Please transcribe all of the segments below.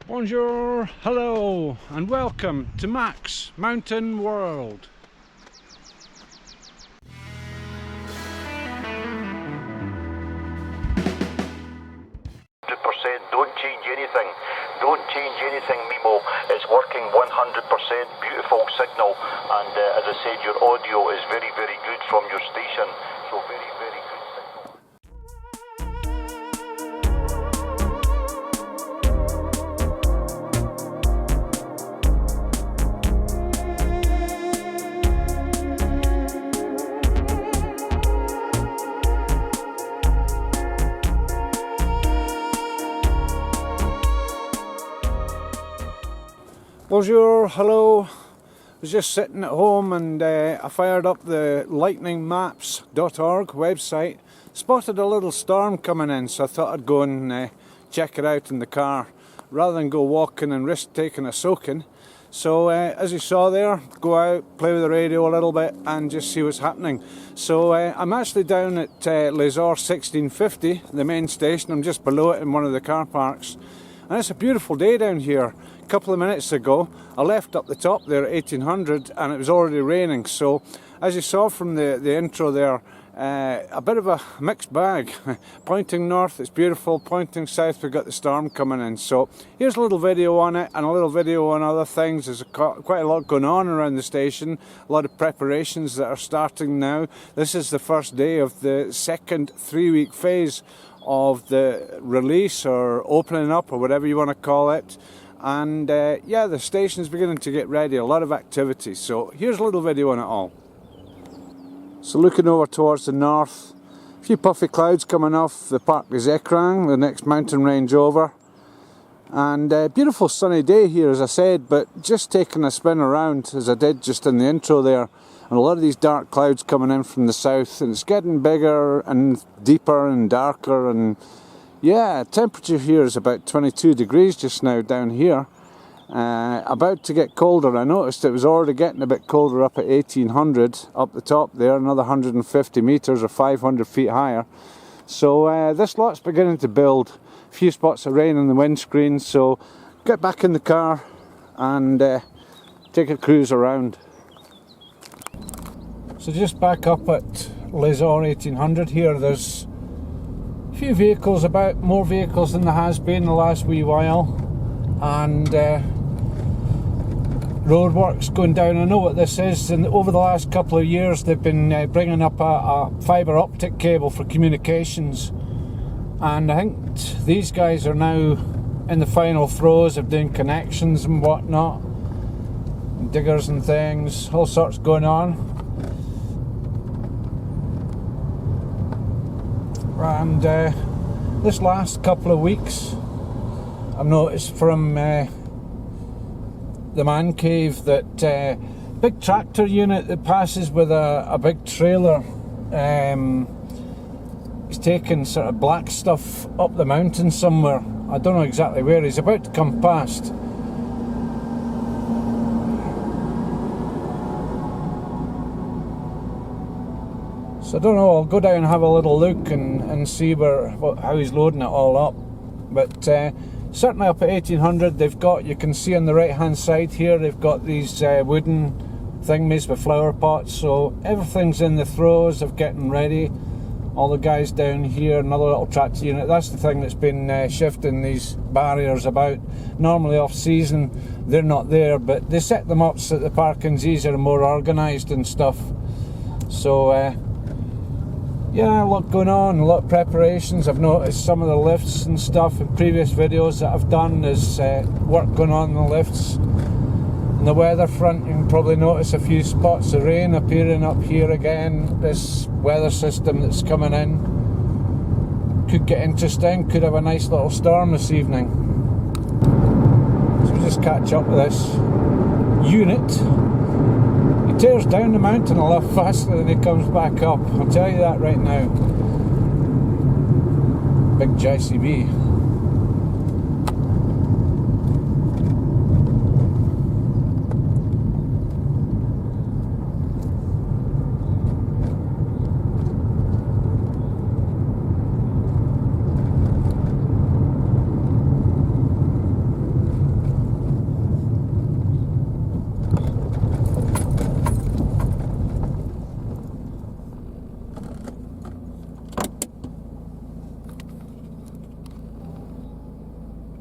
Bonjour, hello, and welcome to MaxMountainWorld. Don't change anything. Don't change anything, Mimo. It's working 100%. Beautiful signal, and as I said, your audio is very, very good from your station. So very, very good signal. Bonjour, hello. I was just sitting at home and I fired up the lightningmaps.org website. Spotted a little storm coming in, so I thought I'd go and check it out in the car rather than go walking and risk taking a soaking. So as you saw there, go out, play with the radio a little bit and just see what's happening. So I'm actually down at Les-Orres 1650, the main station. I'm just below it in one of the car parks. And it's a beautiful day down here. A couple of minutes ago, I left up the top there at 1800 and it was already raining. So as you saw from the intro there, a bit of a mixed bag. Pointing north, it's beautiful. Pointing south, we've got the storm coming in. So here's a little video on it and a little video on other things. There's quite a lot going on around the station. A lot of preparations that are starting now. This is the first day of the second 3-week phase of the release or opening up or whatever you want to call it. And yeah, the station's beginning to get ready, a lot of activity. So here's a little video on it all. So looking over towards the north, a few puffy clouds coming off the Parc des Écrins, the next mountain range over. And beautiful sunny day here, as I said, but just taking a spin around as I did just in the intro there. And a lot of these dark clouds coming in from the south, and it's getting bigger and deeper and darker. And yeah, temperature here is about 22 degrees just now down here. About to get colder. I noticed it was already getting a bit colder up at 1800 up the top there, another 150 meters or 500 feet higher. So this lot's beginning to build. A few spots of rain on the windscreen, so get back in the car and take a cruise around. So just back up at Les-Orres 1800 here, there's a few vehicles about, more vehicles than there has been the last wee while, and roadworks going down. I know what this is, and over the last couple of years they've been bringing up a fibre optic cable for communications, and I think these guys are now in the final throes of doing connections and whatnot, diggers and things, all sorts going on. And this last couple of weeks I've noticed from the man cave that big tractor unit that passes with a big trailer is taking sort of black stuff up the mountain somewhere. I don't know exactly where. He's about to come past. So I don't know, I'll go down and have a little look and see how he's loading it all up. But certainly up at 1800 they've got, you can see on the right hand side here, they've got these wooden thingies with flower pots. So everything's in the throes of getting ready. All the guys down here, another little tractor unit. That's the thing that's been shifting these barriers about. Normally off season they're not there, but they set them up so that the parking's easier and more organised and stuff. So yeah, a lot going on, a lot of preparations. I've noticed some of the lifts and stuff in previous videos that I've done. There's work going on in the lifts. On the weather front, you can probably notice a few spots of rain appearing up here again. This weather system that's coming in could get interesting, could have a nice little storm this evening. So we'll just catch up with this unit. He tears down the mountain a lot faster than he comes back up, I'll tell you that right now. Big JCB.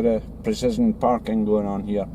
Bit of precision parking going on here.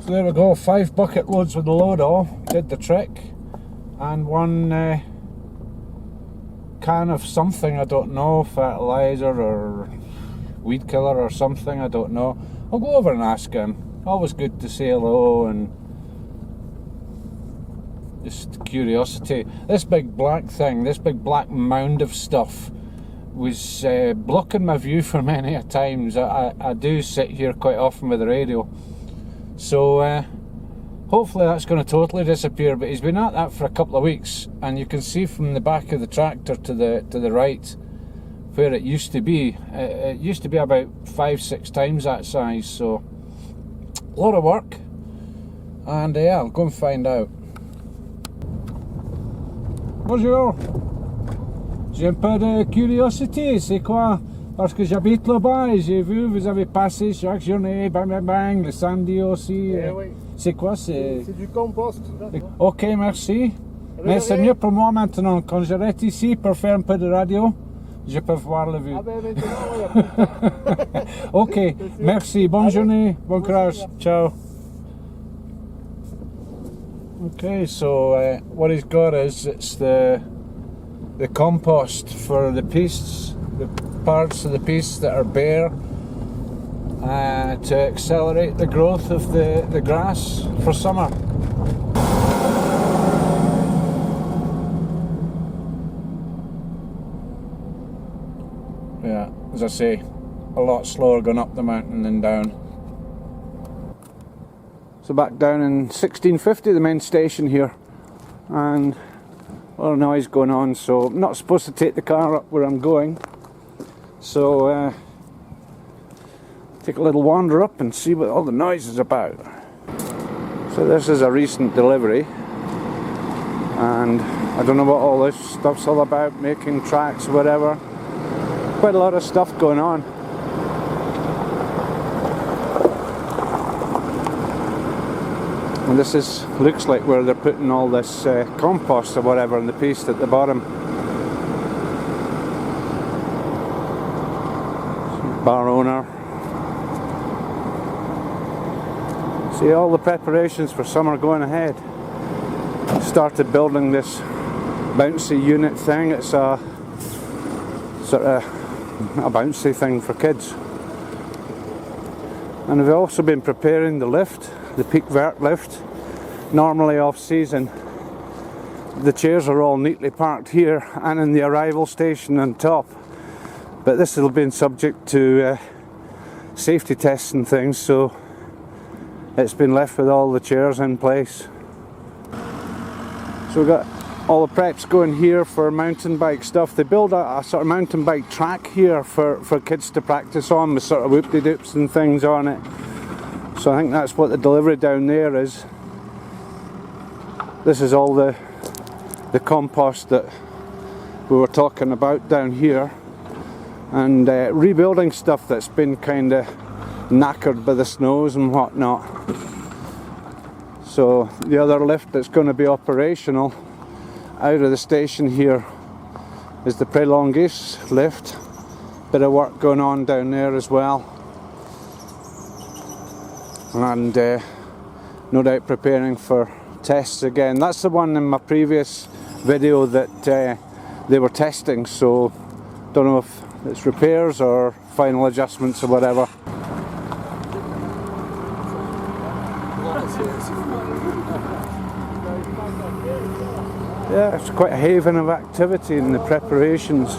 So there we go, 5 bucket loads with the load all, did the trick, and 1 can of something, I don't know, fertiliser or weed killer or something, I don't know. I'll go over and ask him. Always good to say hello and just curiosity. This big black thing, this big black mound of stuff was blocking my view for many a times. I do sit here quite often with the radio. So hopefully that's going to totally disappear, but he's been at that for a couple of weeks, and you can see from the back of the tractor to the right where it used to be. It used to be about 5-6 times that size, so a lot of work, and yeah, I'll go and find out. Bonjour, j'ai un peu de curiosité, c'est quoi? Parce que j'habite là-bas et j'ai vu, vous avez passé chaque journée, bang bang bang, le samedi aussi. Oui. C'est quoi? C'est du compost. Ok, merci. Mais c'est mieux pour moi maintenant. Quand j'arrête ici pour faire un peu de radio, je peux voir la vue. Ah ben maintenant, oui. Ok, merci. Bonne journée, bon courage. Ciao. Okay, so what he's got is it's the compost for the pieces, the parts of the piece that are bare, to accelerate the growth of the grass for summer. Yeah, as I say, a lot slower going up the mountain than down. So back down in 1650, the main station here, and a lot of noise going on, so I'm not supposed to take the car up where I'm going. So take a little wander up and see what all the noise is about. So this is a recent delivery, and I don't know what all this stuff's all about, making tracks, whatever. Quite a lot of stuff going on. And this looks like where they're putting all this compost or whatever in the piece at the bottom. Bar owner. See, all the preparations for summer going ahead. Started building this bouncy unit thing. It's a sort of a bouncy thing for kids. And we've also been preparing the lift, the peak vert lift. Normally off season, the chairs are all neatly parked here and in the arrival station on top. But this has been subject to safety tests and things, so it's been left with all the chairs in place. So we've got all the preps going here for mountain bike stuff. They build a sort of mountain bike track here for kids to practice on, with sort of whoop-de-doops and things on it. So I think that's what the delivery down there is. This is all the compost that we were talking about down here, and rebuilding stuff that's been kind of knackered by the snows and whatnot. So the other lift that's going to be operational out of the station here is the Prolongis lift. Bit of work going on down there as well, and no doubt preparing for tests again. That's the one in my previous video that they were testing, so don't know if it's repairs or final adjustments or whatever. Yeah, it's quite a haven of activity in the preparations.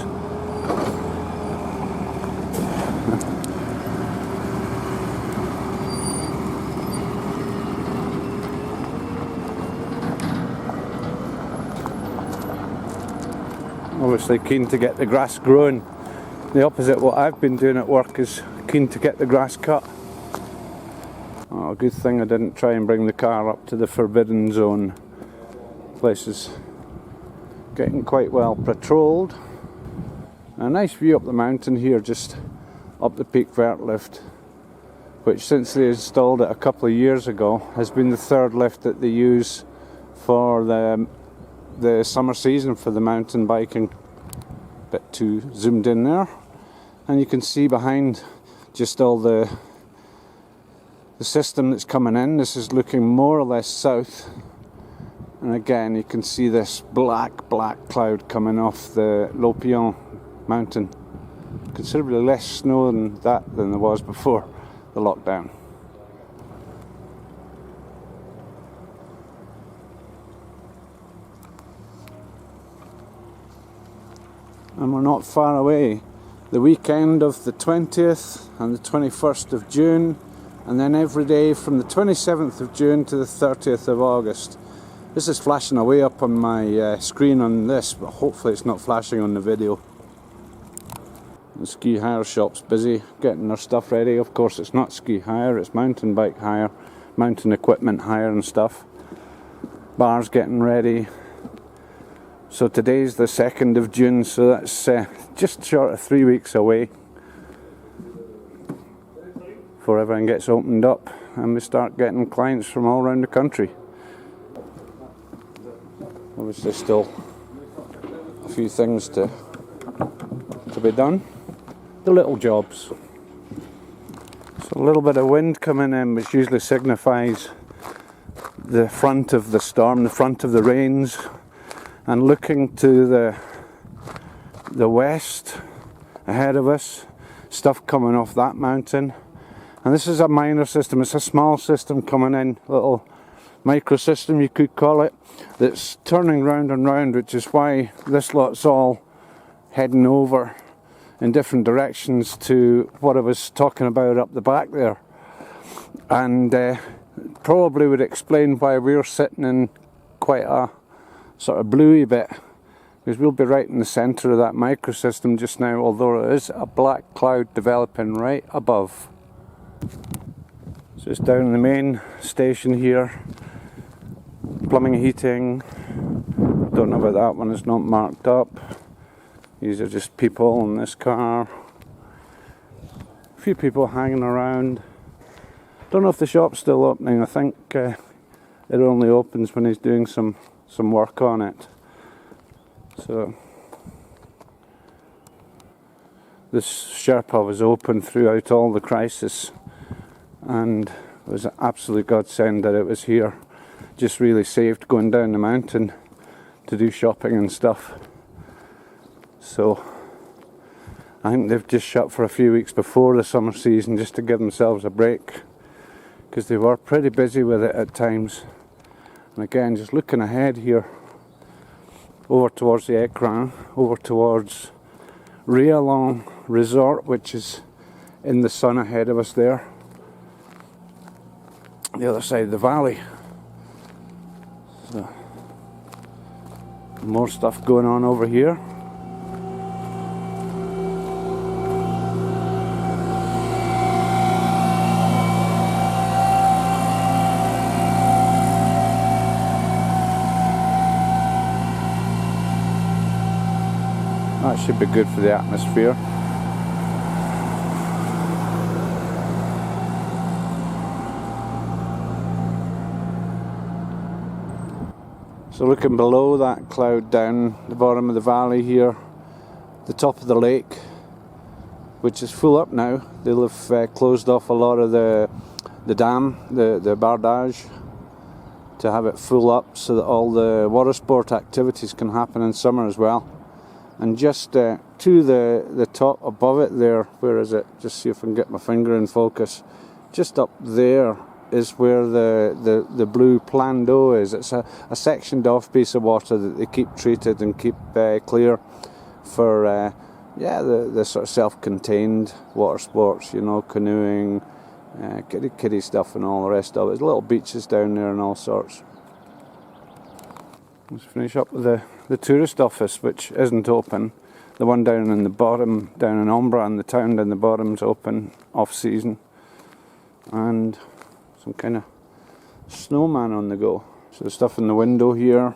obviously keen to get the grass growing. The opposite of what I've been doing at work is keen to get the grass cut. Oh, good thing I didn't try and bring the car up to the forbidden zone. Place is getting quite well patrolled. A nice view up the mountain here, just up the peak vert lift, which since they installed it a couple of years ago has been the third lift that they use for the summer season for the mountain biking. Bit too zoomed in there, and you can see behind just all the system that's coming in. This is looking more or less south, and again you can see this black cloud coming off the Lopion mountain. Considerably less snow than there was before the lockdown. And we're not far away. The weekend of the 20th and the 21st of June, and then every day from the 27th of June to the 30th of August. This is flashing away up on my screen on this, but hopefully it's not flashing on the video. The ski hire shop's busy getting their stuff ready. Of course it's not ski hire, it's mountain bike hire, mountain equipment hire and stuff. Bars getting ready. So today's the 2nd of June, so that's just short of 3 weeks away before everything gets opened up and we start getting clients from all around the country. Obviously still a few things to be done. The little jobs. So a little bit of wind coming in, which usually signifies the front of the storm, the front of the rains, and looking to the west ahead of us, stuff coming off that mountain. And this is a minor system, it's a small system coming in, little micro system you could call it, that's turning round and round, which is why this lot's all heading over in different directions to what I was talking about up the back there. And probably would explain why we're sitting in quite a sort of bluey bit, because we'll be right in the centre of that microsystem just now, although there is a black cloud developing right above. So it's down in the main station here, plumbing, heating, don't know about that one, it's not marked up. These are just people in this car. A few people hanging around. Don't know if the shop's still opening. I think it only opens when he's doing some work on it. So this Sherpa was open throughout all the crisis, and it was an absolute godsend that it was here. Just really saved going down the mountain to do shopping and stuff. So I think they've just shut for a few weeks before the summer season just to give themselves a break, because they were pretty busy with it at times. And again, just looking ahead here, over towards the Écrin, over towards Rialon Resort, which is in the sun ahead of us there, the other side of the valley. So more stuff going on over here. That should be good for the atmosphere. So looking below that cloud down the bottom of the valley here, the top of the lake, which is full up now. They'll have closed off a lot of the dam, the bardage, to have it full up so that all the water sport activities can happen in summer as well. And just to the top above it there, where is it? Just see if I can get my finger in focus. Just up there is where the blue plan d'eau is. It's a sectioned off piece of water that they keep treated and keep clear for the sort of self-contained water sports, you know, canoeing, kiddie stuff and all the rest of it. There's little beaches down there and all sorts. Let's finish up with the the tourist office, which isn't open. The one down in the bottom, down in Umbra, and the town down the bottom's open off season. And some kind of snowman on the go. So the stuff in the window here,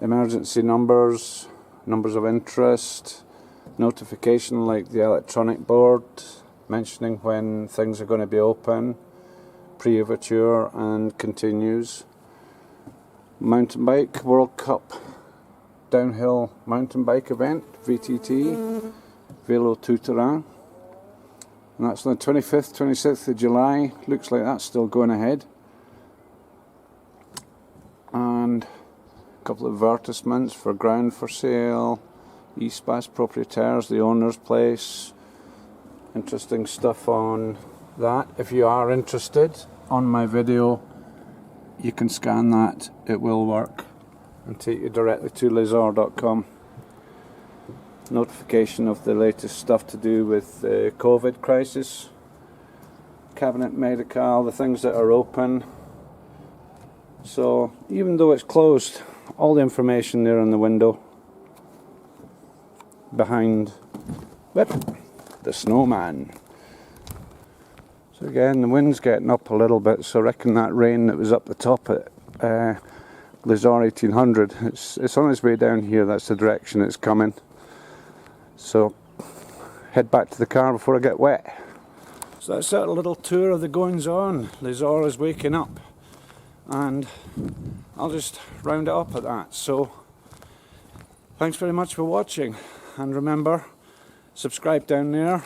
emergency numbers, numbers of interest, notification like the electronic board mentioning when things are going to be open, pre-overture and continues. Mountain bike World Cup downhill mountain bike event, VTT, Vélo Tout Terrain. And that's on the 25th, 26th of July. Looks like that's still going ahead. And a couple of advertisements for ground for sale, Espace Proprietaires, the owner's place. Interesting stuff on that. If you are interested, on my video, you can scan that. It will work and take you directly to Les-Orres.com. Notification of the latest stuff to do with the COVID crisis, Cabinet Medical, the things that are open. So even though it's closed, all the information there in the window behind the snowman. So again, the wind's getting up a little bit, so I reckon that rain that was up the top at Les-Orres 1800, it's on its way down here. That's the direction it's coming. So head back to the car before I get wet. So that's a little tour of the goings on. Les-Orres is waking up, and I'll just round it up at that. So thanks very much for watching, and remember, subscribe down there.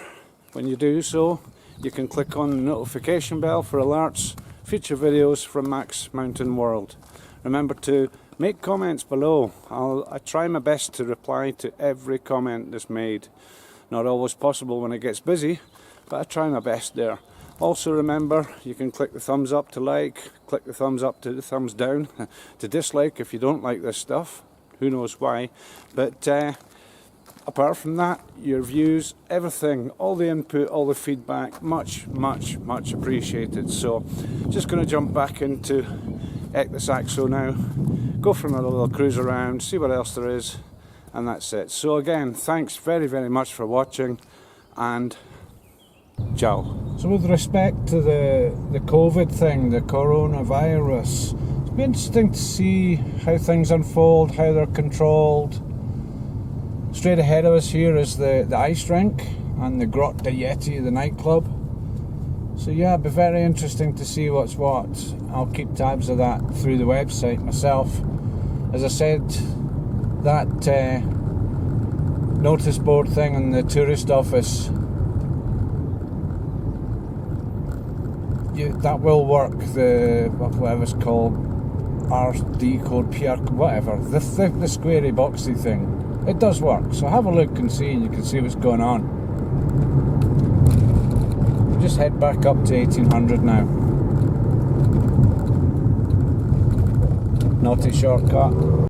When you do so, you can click on the notification bell for alerts, future videos from MaxMountainWorld. Remember to make comments below. I try my best to reply to every comment that's made. Not always possible when it gets busy, but I try my best there. Also remember, you can click the thumbs up to like, click the thumbs up to the thumbs down to dislike if you don't like this stuff. Who knows why. But apart from that, your views, everything, all the input, all the feedback, much appreciated. So just going to jump back into Saxo now, go for another little cruise around, see what else there is, and that's it. So again, thanks very much for watching, and ciao. So with respect to the COVID thing, the coronavirus, it's been interesting to see how things unfold, how they're controlled. Straight ahead of us here is the ice rink and the Grotte de Yeti, the nightclub. So yeah, it'll be very interesting to see what's what. I'll keep tabs of that through the website myself. As I said, that notice board thing in the tourist office, that will work. The whatever it's called, RD code, PR, whatever, the squarey boxy thing, it does work. So have a look and see, and you can see what's going on. Just head back up to 1800 now. Naughty shortcut.